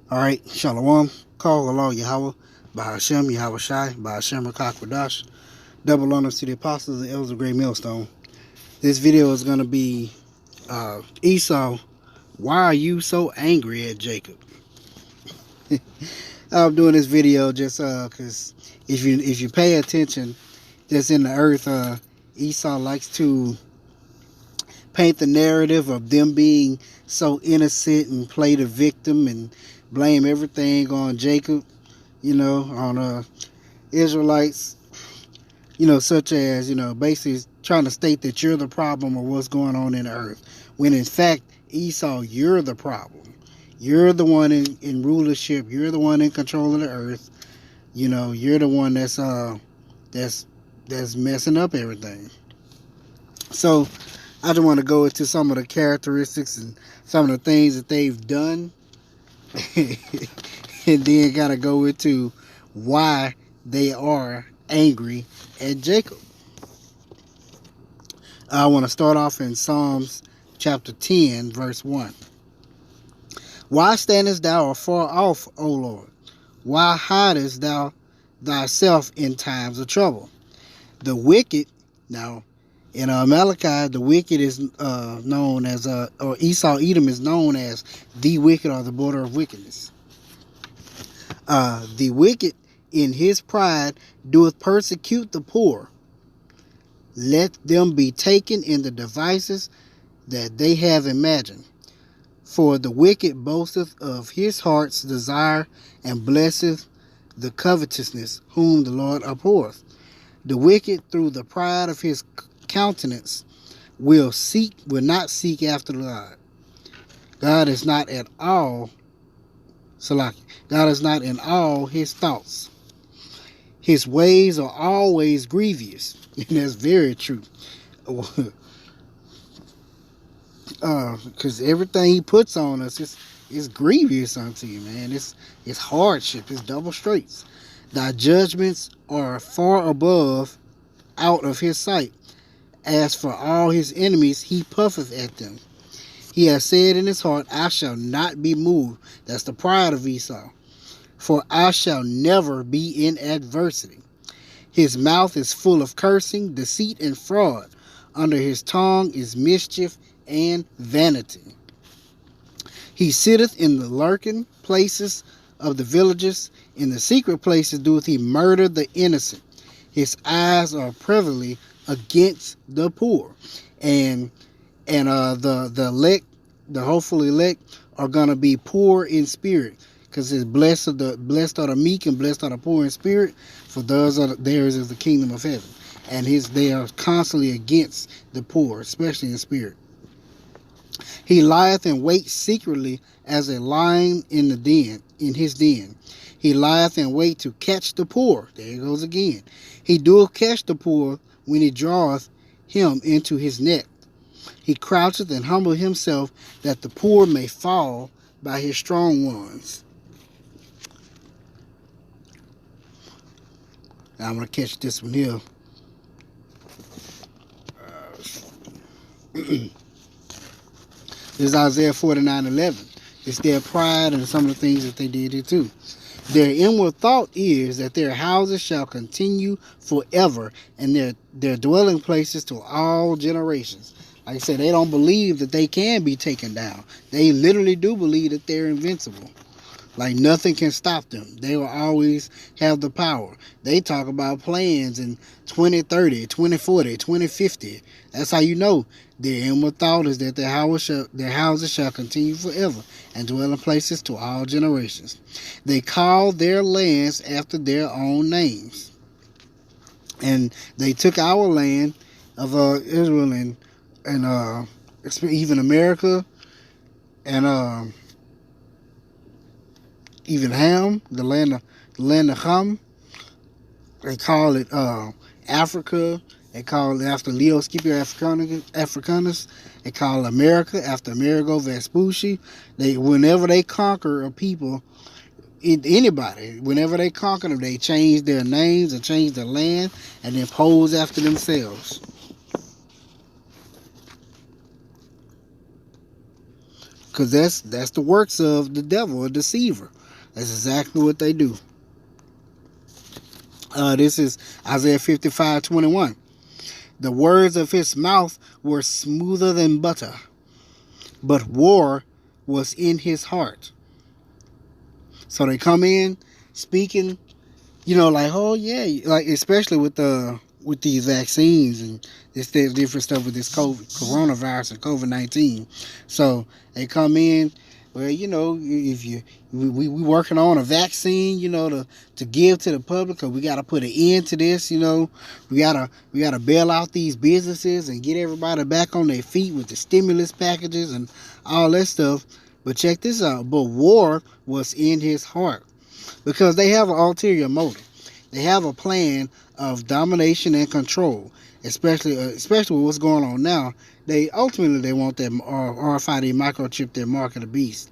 All right, Shalom, call Allah Yahweh, Bahashem, Yahweh Shai, Bahashem Rakakwadash. Double honors to the apostles and elders of Great Millstone. This video is going to be Esau. Why are you so angry at Jacob? I'm doing this video just because if you pay attention, just in the earth, Esau likes to paint the narrative of them being so innocent and play the victim and blame everything on Jacob, on Israelites, such as, basically trying to state that you're the problem of what's going on in the earth. When in fact, Esau, you're the problem. You're the one in rulership. You're the one in control of the earth. You're the one that's messing up everything. So I just want to go into some of the characteristics and some of the things that they've done, and then gotta go into why they are angry at Jacob. I want to start off in Psalms chapter 10, verse 1. Why standest thou afar off, O Lord? Why hidest thou thyself in times of trouble? The wicked, now in Malachi, the wicked is known as, or Esau, Edom is known as the wicked, or the border of wickedness. The wicked in his pride doeth persecute the poor. Let them be taken in the devices that they have imagined. For the wicked boasteth of his heart's desire, and blesseth the covetousness whom the Lord abhorreth. The wicked through the pride of his countenance will not seek after God. God is not at all Salaki. God is not in all his thoughts. His ways are always grievous. And that's very true. Because everything he puts on us is grievous unto you, man. It's hardship. It's double straits. Thy judgments are far above out of his sight. As for all his enemies, he puffeth at them. He has said in his heart, I shall not be moved. That's the pride of Esau. For I shall never be in adversity. His mouth is full of cursing, deceit, and fraud. Under his tongue is mischief and vanity. He sitteth in the lurking places of the villages. In the secret places doeth he murder the innocent. His eyes are privily against the poor. And the elect, the hopeful elect, are gonna be poor in spirit, because it's blessed are the meek, and blessed are the poor in spirit, for theirs is the kingdom of heaven. And they are constantly against the poor, especially in spirit. He lieth in wait secretly as a lion in his den. He lieth in wait to catch the poor. There he goes again. He doeth catch the poor when he draweth him into his net. He croucheth and humbleth himself, that the poor may fall by his strong ones. Now I'm going to catch this one here. This is Isaiah 49:11. It's their pride and some of the things that they did here too. Their inward thought is that their houses shall continue forever, and their dwelling places to all generations. Like I said, they don't believe that they can be taken down. They literally do believe that they're invincible. Like nothing can stop them. They will always have the power. They talk about plans in 2030, 2040, 2050. That's how you know their inward thought is that their houses shall continue forever, and dwell in places to all generations. They call their lands after their own names. And they took our land of Israel and even America, and even Ham, the land of Ham. They call it Africa. They call it after Leo Scipio Africanus. They call it America after Amerigo Vespucci. Whenever they conquer a people, anybody, whenever they conquer them, they change their names and change their land and then pose after themselves. because that's the works of the devil, a deceiver. That's exactly what they do. This is Isaiah 55:21. The words of his mouth were smoother than butter, but war was in his heart. So they come in speaking, like, oh yeah, like especially with these vaccines and this different stuff with this coronavirus and COVID-19. So they come in, well, if we working on a vaccine, to give to the public, because we got to put an end to this. We gotta bail out these businesses and get everybody back on their feet with the stimulus packages and all that stuff. But check this out. But war was in his heart, because they have an ulterior motive. They have a plan of domination and control, especially with what's going on now. They ultimately want that RFID microchip, their mark of the beast.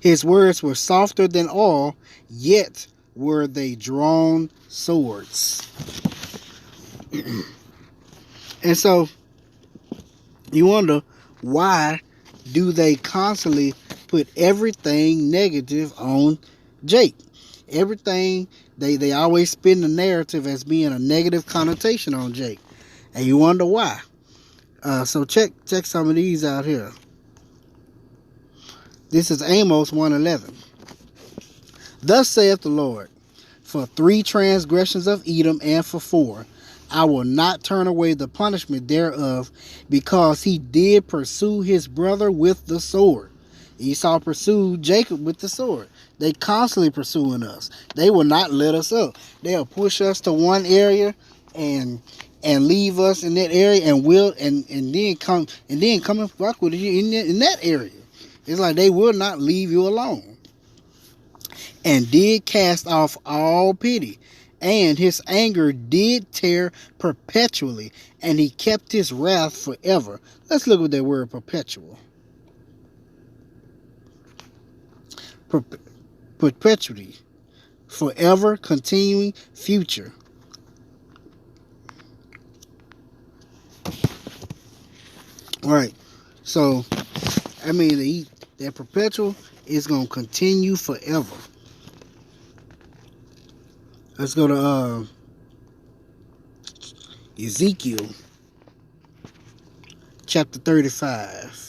His words were softer than oil, yet were they drawn swords. And so you wonder, why do they constantly put everything negative on Jake? Everything, they always spin the narrative as being a negative connotation on Jake. And you wonder why. So check some of these out here. This is Amos 1:11. Thus saith the Lord, for 3 transgressions of Edom, and for 4, I will not turn away the punishment thereof, because he did pursue his brother with the sword. Esau pursued Jacob with the sword. They constantly pursuing us. They will not let us up. They'll push us to one area and leave us in that area, and then come and fuck with you in that area. It's like they will not leave you alone. And did cast off all pity, and his anger did tear perpetually, and he kept his wrath forever. Let's look at that word perpetual. Perpetuity, forever, continuing, future. All right, so I mean that perpetual is gonna continue forever. Let's go to Ezekiel chapter 35.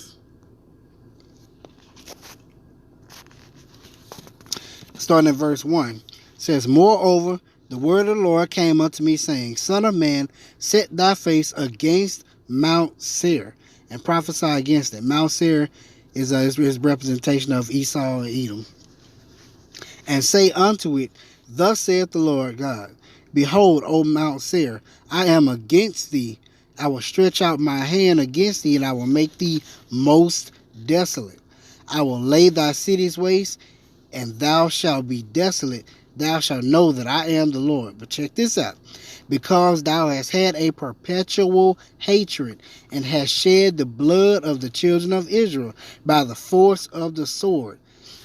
Starting at verse 1. It says, moreover, the word of the Lord came unto me, saying, Son of man, set thy face against Mount Seir, and prophesy against it. Mount Seir is his representation of Esau and Edom. And say unto it, Thus saith the Lord God, Behold, O Mount Seir, I am against thee. I will stretch out my hand against thee, and I will make thee most desolate. I will lay thy cities waste, and thou shalt be desolate. Thou shalt know that I am the Lord. But check this out. Because thou hast had a perpetual hatred, and hast shed the blood of the children of Israel by the force of the sword,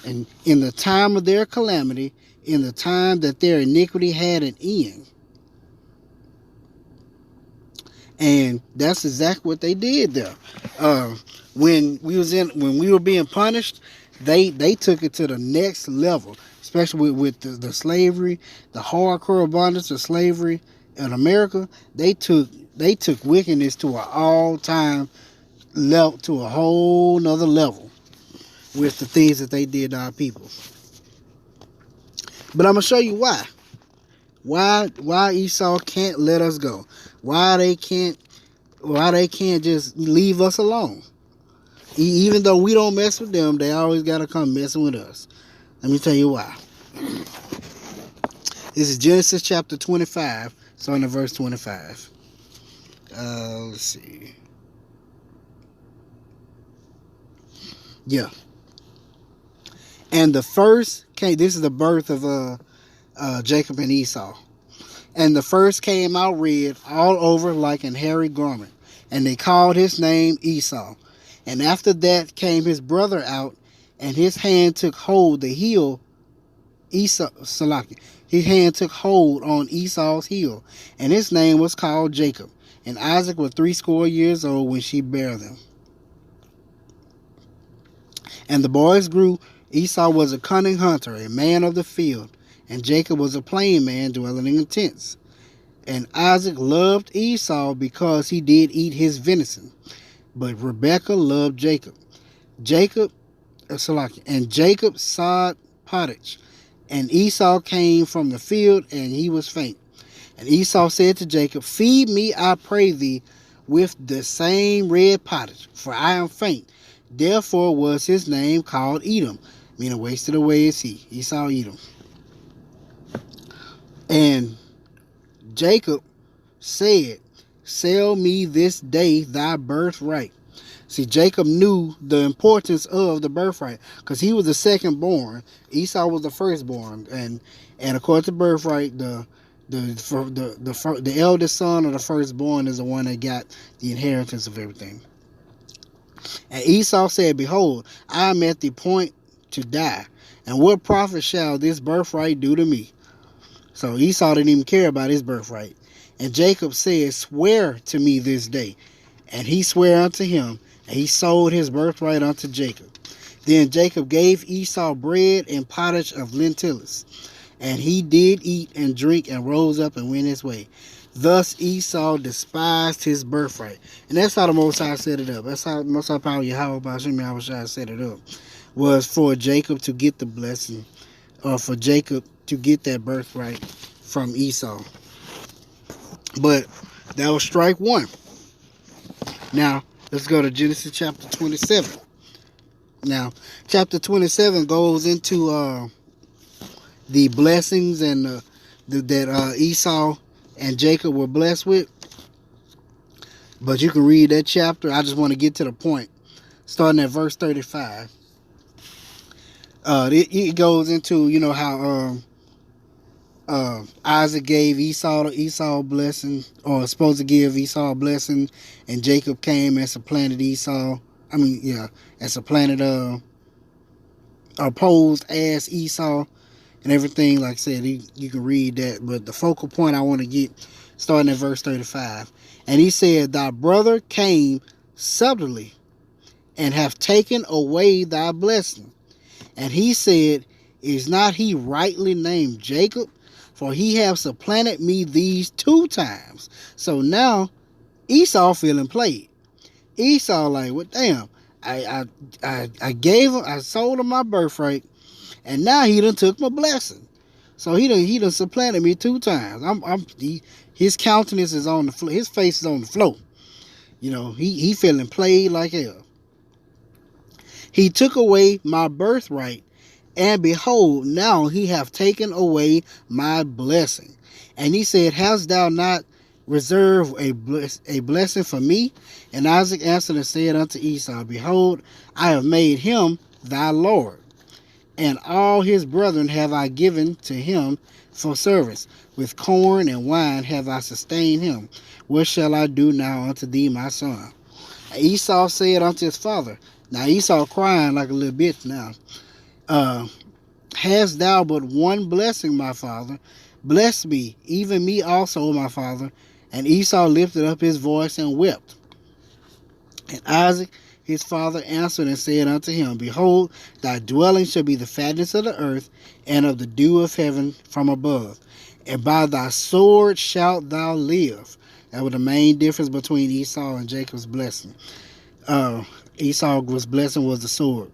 and in the time of their calamity, in the time that their iniquity had an end. And that's exactly what they did there. When we were being punished, they took it to the next level, especially with the slavery, the hardcore abundance of slavery in America. They took wickedness to an all-time level, to a whole nother level with the things that they did to our people. But I'm gonna show you why. Why Esau can't let us go. Why they can't just leave us alone. Even though we don't mess with them, they always gotta come messing with us. Let me tell you why. This is Genesis chapter 25, starting at verse 25. Let's see. Yeah. And the first came, this is the birth of Jacob and Esau. And the first came out red all over like an hairy garment, and they called his name Esau. And after that came his brother out, and his hand took hold the heel, his hand took hold on Esau's heel, and his name was called Jacob. And Isaac was 80 years old when she bare them. And the boys grew. Esau was a cunning hunter, a man of the field, and Jacob was a plain man dwelling in tents. And Isaac loved Esau because he did eat his venison, but Rebekah loved Jacob. Jacob, and Jacob sowed pottage, and Esau came from the field, and he was faint. And Esau said to Jacob, "Feed me, I pray thee, with the same red pottage, for I am faint." Therefore was his name called Edom, meaning wasted away is he. Esau Edom. And Jacob said, "Sell me this day thy birthright." See, Jacob knew the importance of the birthright because he was the second born. Esau was the firstborn, and according to birthright, the eldest son of the firstborn is the one that got the inheritance of everything. And Esau said, "Behold, I am at the point to die, and what profit shall this birthright do to me?" So Esau didn't even care about his birthright. And Jacob said, "Swear to me this day." And he sware unto him, and he sold his birthright unto Jacob. Then Jacob gave Esau bread and pottage of lentils. And he did eat and drink and rose up and went his way. Thus Esau despised his birthright. And that's how the Most High set it up. That's how the Most High power Yahweh Bashim Yahushua set it up. Was for Jacob to get the blessing, or for Jacob to get that birthright from Esau. But that was strike one. Now, let's go to Genesis chapter 27. Now, chapter 27 goes into the blessings and that Esau and Jacob were blessed with. But you can read that chapter. I just want to get to the point. Starting at verse 35. It goes into, how Isaac gave Esau a blessing, or was supposed to give Esau a blessing, and Jacob came and supplanted and supplanted, opposed as Esau and everything. Like I said, you can read that, but the focal point I want to get, starting at verse 35. And he said, "Thy brother came subtly, and have taken away thy blessing. And he said, Is not he rightly named Jacob? For he have supplanted me these 2 times. So now Esau feeling played. Esau like, well, damn, I gave him, I sold him my birthright, and now he done took my blessing. So he done supplanted me 2 times. His countenance is on the floor. His face is on the floor. He feeling played like hell. He took away my birthright, and behold, now he hath taken away my blessing. And he said, Hast thou not reserved a blessing for me? And Isaac answered and said unto Esau, Behold, I have made him thy Lord, and all his brethren have I given to him for service. With corn and wine have I sustained him. What shall I do now unto thee, my son? And Esau said unto his father, now Esau crying like a little bitch now. Hast thou but one blessing, my father? Bless me, even me also, my father. And Esau lifted up his voice and wept. And Isaac his father answered and said unto him, Behold, thy dwelling shall be the fatness of the earth, and of the dew of heaven from above. And by thy sword shalt thou live. That was the main difference between Esau and Jacob's blessing. Esau's blessing was the sword.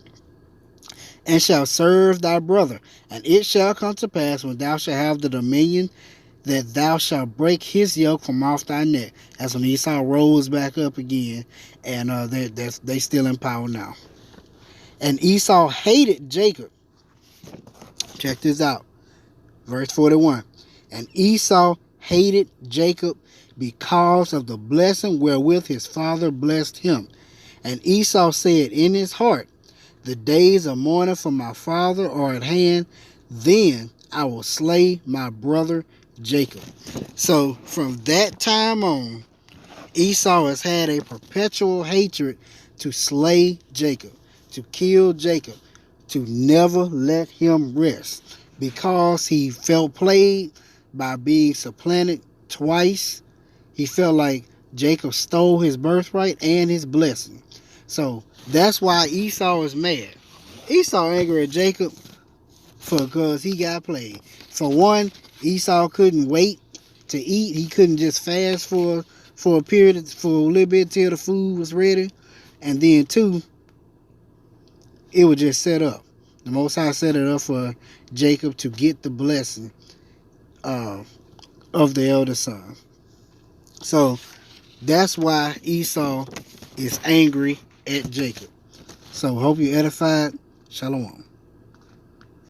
And shall serve thy brother. And it shall come to pass, when thou shalt have the dominion, that thou shalt break his yoke from off thy neck. That's when Esau rose back up again, and they still in power now. And Esau hated Jacob. Check this out. Verse 41. And Esau hated Jacob because of the blessing wherewith his father blessed him. And Esau said in his heart, The days of mourning for my father are at hand, then I will slay my brother Jacob. So from that time on, Esau has had a perpetual hatred to slay Jacob, to kill Jacob, to never let him rest, because he felt played by being supplanted twice. He felt like Jacob stole his birthright and his blessing. So that's why Esau is mad. Esau angry at Jacob because he got played. For one, Esau couldn't wait to eat. He couldn't just fast for a period, for a little bit till the food was ready. And then two, it was just set up. The Most High set it up for Jacob to get the blessing of the elder son. So that's why Esau is angry at Jacob. So hope you edified. Shalom.